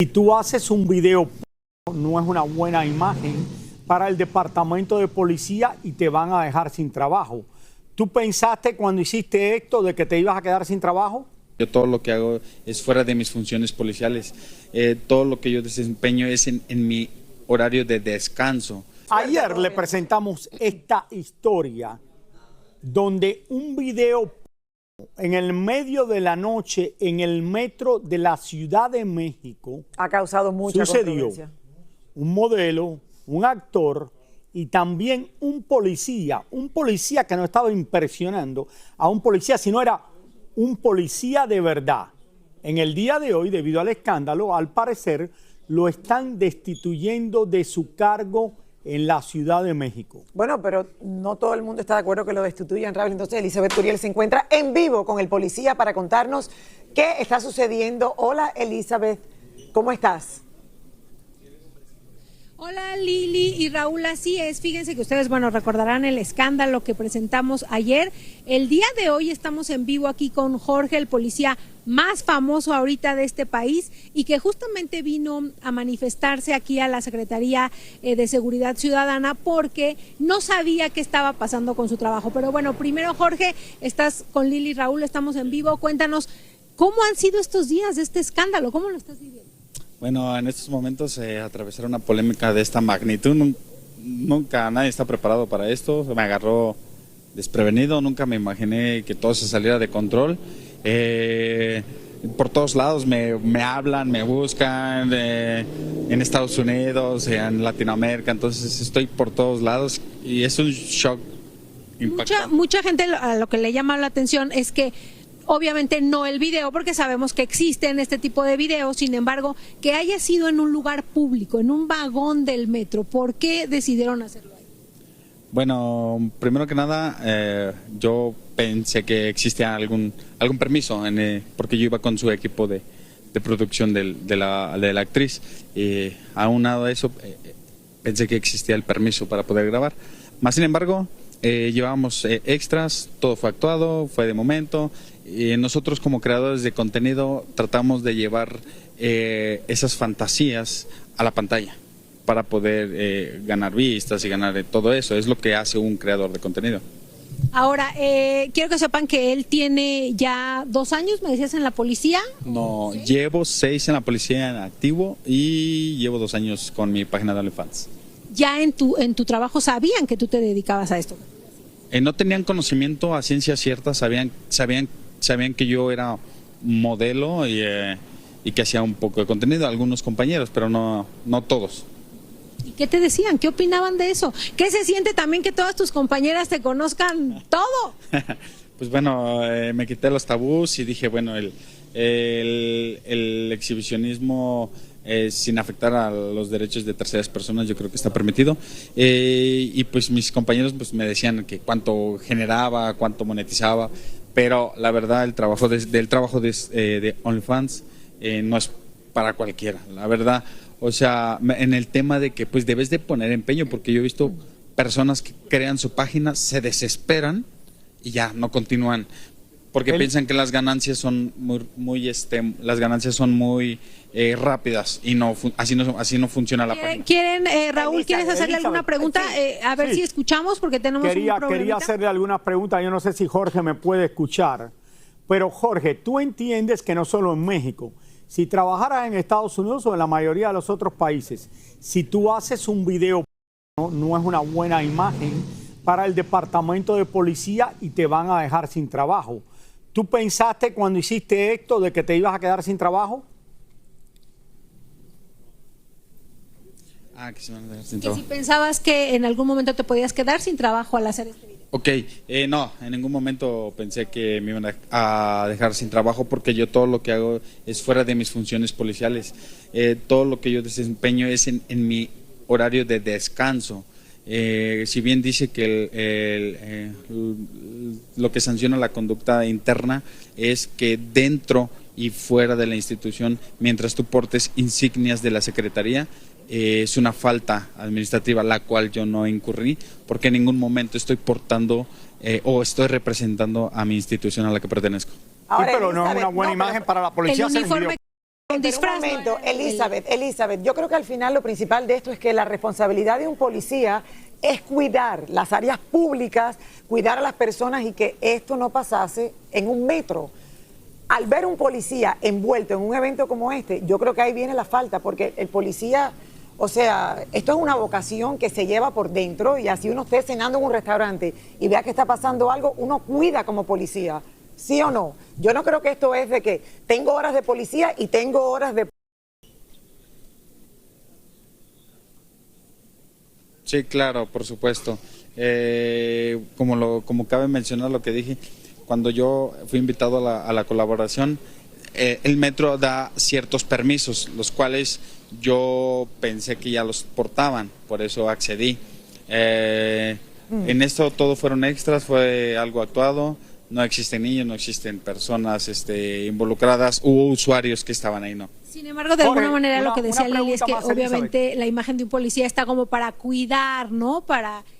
Si tú haces un video, no es una buena imagen para el departamento de policía y te van a dejar sin trabajo. ¿Tú pensaste cuando hiciste esto de que te ibas a quedar sin trabajo? Yo todo lo que hago es fuera de mis funciones policiales. Todo lo que yo desempeño es en mi horario de descanso. Ayer le presentamos esta historia donde un video en el medio de la noche en el metro de la Ciudad de México ha causado mucha controversia. Un modelo, un actor y también un policía que no estaba impresionando a un policía, sino era un policía de verdad. En el día de hoy, debido al escándalo, al parecer lo están destituyendo de su cargo en la Ciudad de México. Bueno, pero no todo el mundo está de acuerdo que lo destituyan, Raúl. Entonces, Elizabeth Curiel se encuentra en vivo con el policía para contarnos qué está sucediendo. Hola, Elizabeth, ¿cómo estás? Hola Lili y Raúl, así es, fíjense que ustedes, recordarán el escándalo que presentamos ayer. El día de hoy estamos en vivo aquí con Jorge, el policía más famoso ahorita de este país y que justamente vino a manifestarse aquí a la Secretaría de Seguridad Ciudadana porque no sabía qué estaba pasando con su trabajo. Pero bueno, primero Jorge, estás con Lili y Raúl, estamos en vivo, cuéntanos cómo han sido estos días de este escándalo, ¿cómo lo estás viviendo? Bueno, en estos momentos atravesar una polémica de esta magnitud, nunca nadie está preparado para esto, me agarró desprevenido, nunca me imaginé que todo se saliera de control. Por todos lados me hablan, me buscan, en Estados Unidos, en Latinoamérica, entonces estoy por todos lados y es un shock impactante. Mucha gente a lo que le llama la atención es que obviamente no el video, porque sabemos que existen este tipo de videos, sin embargo, que haya sido en un lugar público, en un vagón del metro. ¿Por qué decidieron hacerlo ahí? Bueno, primero que nada, yo pensé que existía algún permiso, porque yo iba con su equipo de producción de la actriz. Y aunado a eso, pensé que existía el permiso para poder grabar. Más sin embargo, llevábamos extras, todo fue actuado, fue de momento. Y nosotros como creadores de contenido tratamos de llevar esas fantasías a la pantalla para poder ganar vistas y ganar todo eso. Es lo que hace un creador de contenido. Ahora, quiero que sepan que él tiene ya 2 años, me decías, en la policía. No, ¿sí? Llevo 6 en la policía en activo y llevo 2 años con mi página de OnlyFans. ¿Ya en tu trabajo sabían que tú te dedicabas a esto? No tenían conocimiento a ciencia cierta, sabían que yo era modelo y que hacía un poco de contenido, algunos compañeros, pero no todos. ¿Y qué te decían? ¿Qué opinaban de eso? ¿Qué se siente también que todas tus compañeras te conozcan todo? Pues bueno, me quité los tabús y dije, bueno, el exhibicionismo sin afectar a los derechos de terceras personas, yo creo que está permitido. Y pues mis compañeros pues me decían que cuánto generaba, cuánto monetizaba, pero la verdad el trabajo de OnlyFans no es para cualquiera, la verdad. O sea, en el tema de que pues debes de poner empeño, porque yo he visto personas que crean su página, se desesperan y ya no continúan, porque piensan que las ganancias son muy rápidas y así no funciona la página. Raúl, ¿quieres hacerle alguna pregunta? A ver si escuchamos, porque tenemos un problemita. Quería hacerle alguna pregunta, yo no sé si Jorge me puede escuchar, pero Jorge, tú entiendes que no solo en México, si trabajaras en Estados Unidos o en la mayoría de los otros países, si tú haces un video, no es una buena imagen para el departamento de policía y te van a dejar sin trabajo. ¿Tú pensaste cuando hiciste esto de que te ibas a quedar sin trabajo? Que se van a dejar sin ¿Y trabajo. si pensabas que en algún momento te podías quedar sin trabajo al hacer este video? Ok, no, en ningún momento pensé que me iban a dejar sin trabajo porque yo todo lo que hago es fuera de mis funciones policiales. Todo lo que yo desempeño es en mi horario de descanso. Si bien dice que lo que sanciona la conducta interna es que dentro y fuera de la institución, mientras tú portes insignias de la Secretaría, es una falta administrativa la cual yo no incurrí porque en ningún momento estoy portando o estoy representando a mi institución a la que pertenezco. Ahora, sí, pero no es una buena imagen para la policía. El uniforme con Pero disfraz. un momento, ¿no? Elizabeth, yo creo que al final lo principal de esto es que la responsabilidad de un policía es cuidar las áreas públicas, cuidar a las personas y que esto no pasase en un metro. Al ver un policía envuelto en un evento como este, yo creo que ahí viene la falta, porque el policía, o sea, esto es una vocación que se lleva por dentro y así uno esté cenando en un restaurante y vea que está pasando algo, uno cuida como policía. ¿Sí o no? Yo no creo que esto es de que tengo horas de policía y tengo horas de... Sí, claro, por supuesto. Como cabe mencionar lo que dije, cuando yo fui invitado a la colaboración, el metro da ciertos permisos, los cuales yo pensé que ya los portaban, por eso accedí. En esto todo fueron extras, fue algo actuado. No existen niños, no existen personas involucradas, hubo usuarios que estaban ahí, ¿no? Sin embargo, de alguna manera lo que decía Lili es que obviamente la imagen de un policía está como para cuidar, ¿no?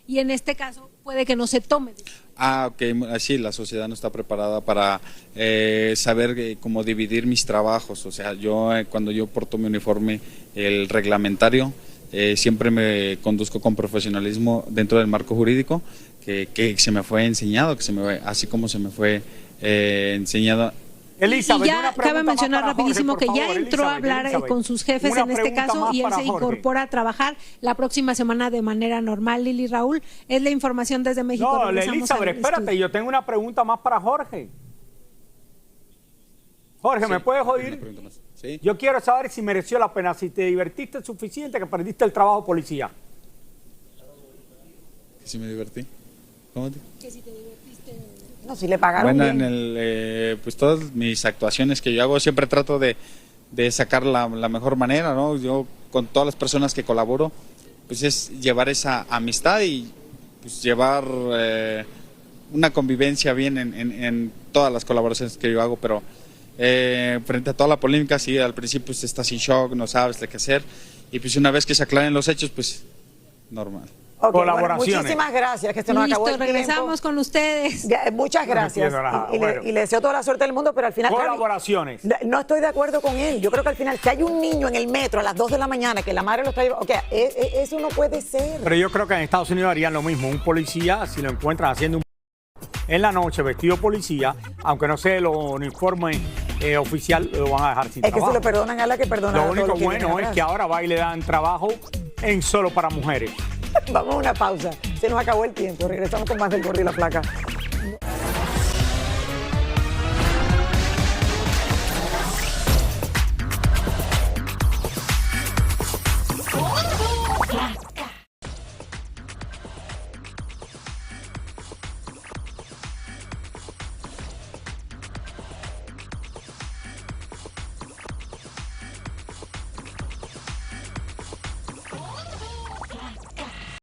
Y en este caso puede que no se tome. Ok, así la sociedad no está preparada para saber cómo dividir mis trabajos. O sea, yo cuando yo porto mi uniforme, el reglamentario, siempre me conduzco con profesionalismo dentro del marco jurídico que se me fue enseñado, así como se me fue enseñado. Elizabeth, y ya cabe mencionar rapidísimo que ya entró a hablar con sus jefes en este caso y él se incorpora a trabajar la próxima semana de manera normal. Lili, Raúl, es la información desde México. No, Elizabeth, espérate, yo tengo una pregunta más para Jorge. Jorge, ¿me puedes oír? ¿Sí? Yo quiero saber si mereció la pena, si te divertiste suficiente que perdiste el trabajo policía. ¿Si me divertí? ¿Cómo te? Que si te divertiste. No, si le pagaron Bueno, bien. pues todas mis actuaciones que yo hago siempre trato de sacar la mejor manera, ¿no? Yo con todas las personas que colaboro, pues es llevar esa amistad y pues llevar una convivencia bien en todas las colaboraciones que yo hago, pero frente a toda la polémica, sí, al principio pues, estás en shock, no sabes de qué hacer, y pues una vez que se aclaren los hechos, pues normal. Okay, colaboraciones. bueno, muchísimas gracias, que se nos acabó el tiempo. Regresamos con ustedes. Muchas gracias. Nada, Y le deseo toda la suerte del mundo, pero al final... Colaboraciones. No estoy de acuerdo con él. Yo creo que al final, si hay un niño en el metro a las 2 de la mañana que la madre lo está llevando... Okay, eso no puede ser. Pero yo creo que en Estados Unidos harían lo mismo. Un policía, si lo encuentran haciendo en la noche vestido policía, aunque no sea lo uniforme oficial, lo van a dejar sin trabajo. Es que si lo perdonan a la que perdonan. Lo único bueno es que ahora va y le dan trabajo en solo para mujeres. Vamos a una pausa. Se nos acabó el tiempo. Regresamos con más del Gordo y la Flaca.